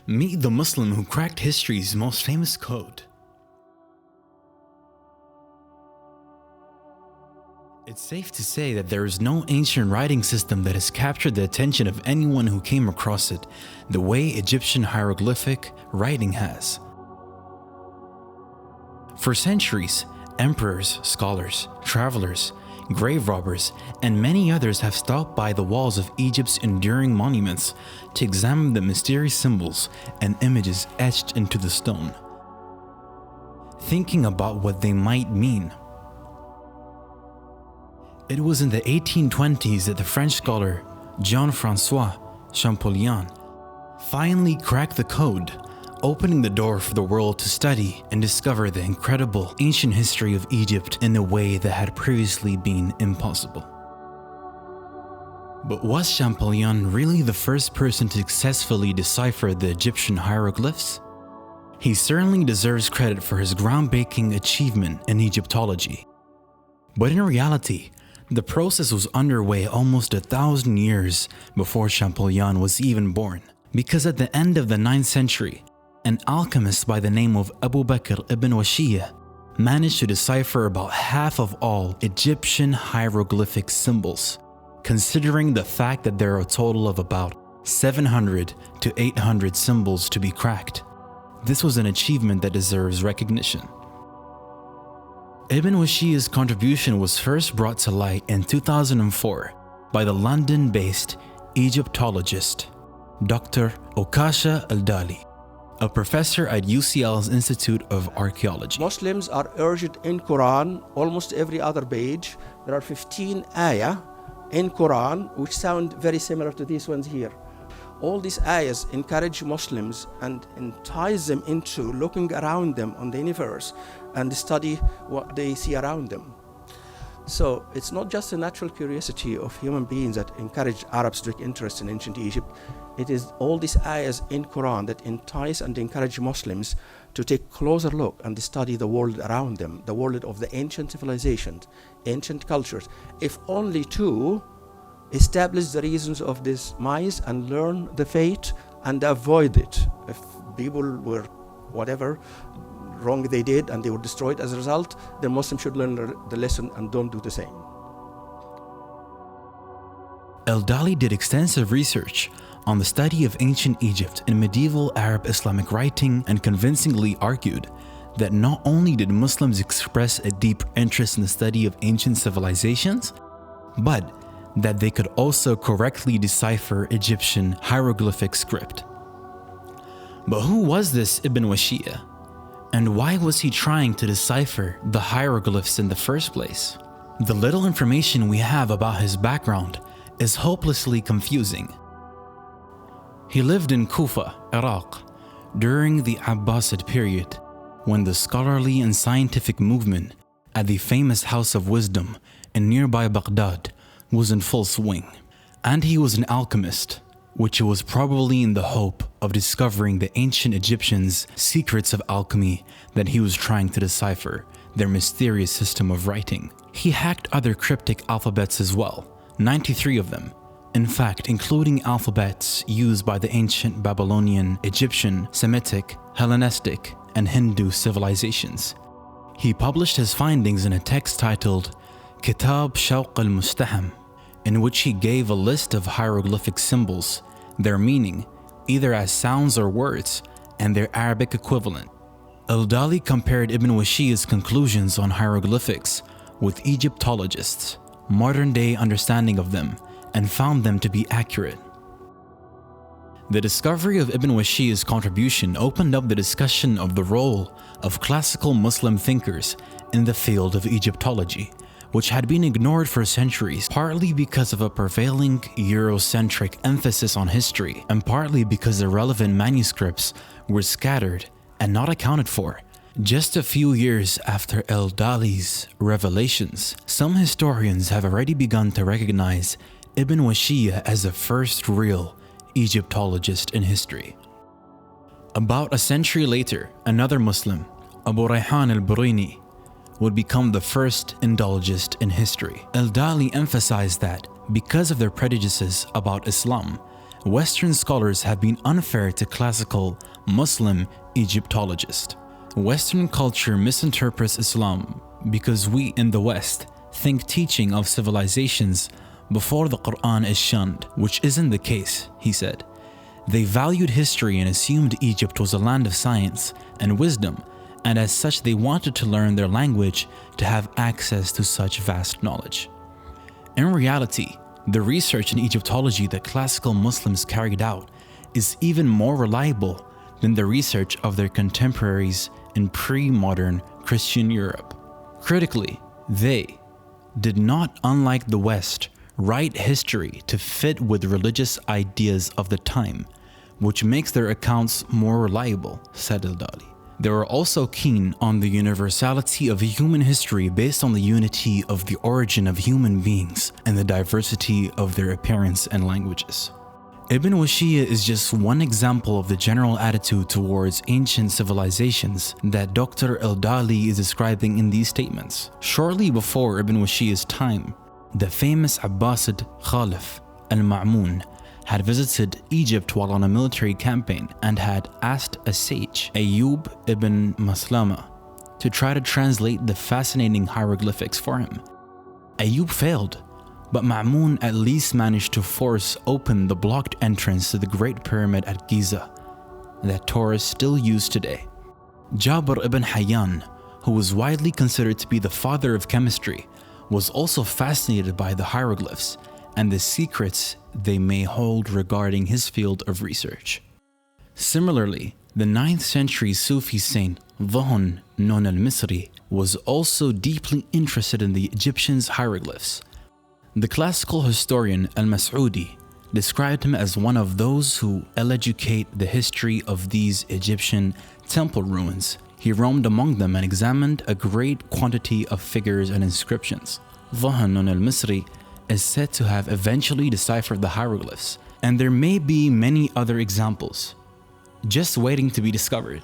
Meet the Muslim who cracked history's most famous code. It's safe to say that there is no ancient writing system that has captured the attention of anyone who came across it the way Egyptian hieroglyphic writing has. For centuries, emperors, scholars, travelers, grave robbers, and many others have stopped by the walls of Egypt's enduring monuments to examine the mysterious symbols and images etched into the stone, thinking about what they might mean. It was in the 1820s that the French scholar Jean-François Champollion finally cracked the code, opening the door for the world to study and discover the incredible ancient history of Egypt in a way that had previously been impossible. But was Champollion really the first person to successfully decipher the Egyptian hieroglyphs? He certainly deserves credit for his groundbreaking achievement in Egyptology. But in reality, the process was underway almost 1,000 years before Champollion was even born, because at the end of the 9th century, an alchemist by the name of Abu Bakr ibn Washiyah managed to decipher about half of all Egyptian hieroglyphic symbols, considering the fact that there are a total of about 700 to 800 symbols to be cracked. This was an achievement that deserves recognition. Ibn Washiyah's contribution was first brought to light in 2004 by the London-based Egyptologist Dr. Okasha Al-Dali, a professor at UCL's Institute of Archaeology. Muslims are urged in Quran, almost every other page, there are 15 ayah in Quran which sound very similar to these ones here. All these ayahs encourage Muslims and entice them into looking around them on the universe and study what they see around them. So it's not just a natural curiosity of human beings that encourage Arabs to take interest in ancient Egypt. It is all these ayahs in Quran that entice and encourage Muslims to take a closer look and study the world around them, the world of the ancient civilizations, ancient cultures, if only to establish the reasons of this demise and learn the fate and avoid it. If people were whatever wrong they did and they were destroyed as a result, then Muslims should learn the lesson and don't do the same. Al-Dali did extensive research on the study of ancient Egypt in medieval Arab Islamic writing and convincingly argued that not only did Muslims express a deep interest in the study of ancient civilizations, but that they could also correctly decipher Egyptian hieroglyphic script. But who was this Ibn Washiyah? And why was he trying to decipher the hieroglyphs in the first place? The little information we have about his background is hopelessly confusing. He lived in Kufa, Iraq, during the Abbasid period, when the scholarly and scientific movement at the famous House of Wisdom in nearby Baghdad was in full swing. And he was an alchemist, which was probably in the hope of discovering the ancient Egyptians' secrets of alchemy that he was trying to decipher, their mysterious system of writing. He hacked other cryptic alphabets as well, 93 of them, in fact including alphabets used by the ancient Babylonian, Egyptian, Semitic, Hellenistic, and Hindu civilizations. He published his findings in a text titled Kitab Shawq al-Mustaham, in which he gave a list of hieroglyphic symbols, their meaning, either as sounds or words, and their Arabic equivalent. Al-Dali compared Ibn Washiyah's conclusions on hieroglyphics with Egyptologists' modern-day understanding of them and found them to be accurate. The discovery of Ibn Washiyah's contribution opened up the discussion of the role of classical Muslim thinkers in the field of Egyptology, which had been ignored for centuries, partly because of a prevailing Eurocentric emphasis on history, and partly because the relevant manuscripts were scattered and not accounted for. Just a few years after Al-Dali's revelations, some historians have already begun to recognize Ibn Washiyah as the first real Egyptologist in history. About a century later, another Muslim, Abu Rayhan al-Biruni, would become the first Indologist in history. Al-Dali emphasized that because of their prejudices about Islam, Western scholars have been unfair to classical Muslim Egyptologists. Western culture misinterprets Islam because we in the West think teaching of civilizations before the Quran is shunned, which isn't the case, he said. They valued history and assumed Egypt was a land of science and wisdom, and as such they wanted to learn their language to have access to such vast knowledge. In reality, the research in Egyptology that classical Muslims carried out is even more reliable than the research of their contemporaries in pre-modern Christian Europe. Critically, they did not, unlike the West, write history to fit with religious ideas of the time, which makes their accounts more reliable, said Al-Dali. They were also keen on the universality of human history based on the unity of the origin of human beings and the diversity of their appearance and languages. Ibn Washiyya is just one example of the general attitude towards ancient civilizations that Dr. Al-Dali is describing in these statements. Shortly before Ibn Washiyya's time, the famous Abbasid Khalif al-Ma'mun had visited Egypt while on a military campaign and had asked a sage, Ayyub ibn Maslama, to try to translate the fascinating hieroglyphics for him. Ayyub failed, but Ma'mun at least managed to force open the blocked entrance to the Great Pyramid at Giza that tourists still use today. Jabir ibn Hayyan, who was widely considered to be the father of chemistry, was also fascinated by the hieroglyphs and the secrets they may hold regarding his field of research. Similarly, the 9th century Sufi saint Dhuhn Nun al-Misri was also deeply interested in the Egyptians' hieroglyphs. The classical historian Al-Mas'udi described him as one of those who educate the history of these Egyptian temple ruins. He roamed among them and examined a great quantity of figures and inscriptions. Dhuhn Nun al-Misri is said to have eventually deciphered the hieroglyphs, and there may be many other examples just waiting to be discovered.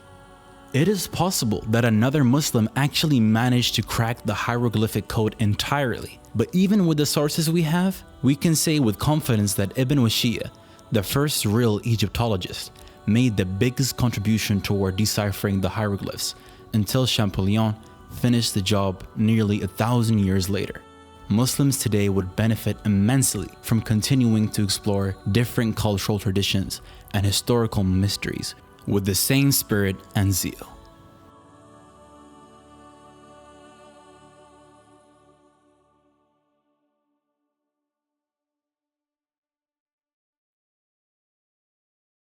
It is possible that another Muslim actually managed to crack the hieroglyphic code entirely, but even with the sources we have, we can say with confidence that Ibn Washiyya, the first real Egyptologist, made the biggest contribution toward deciphering the hieroglyphs until Champollion finished the job nearly 1,000 years later. Muslims today would benefit immensely from continuing to explore different cultural traditions and historical mysteries with the same spirit and zeal.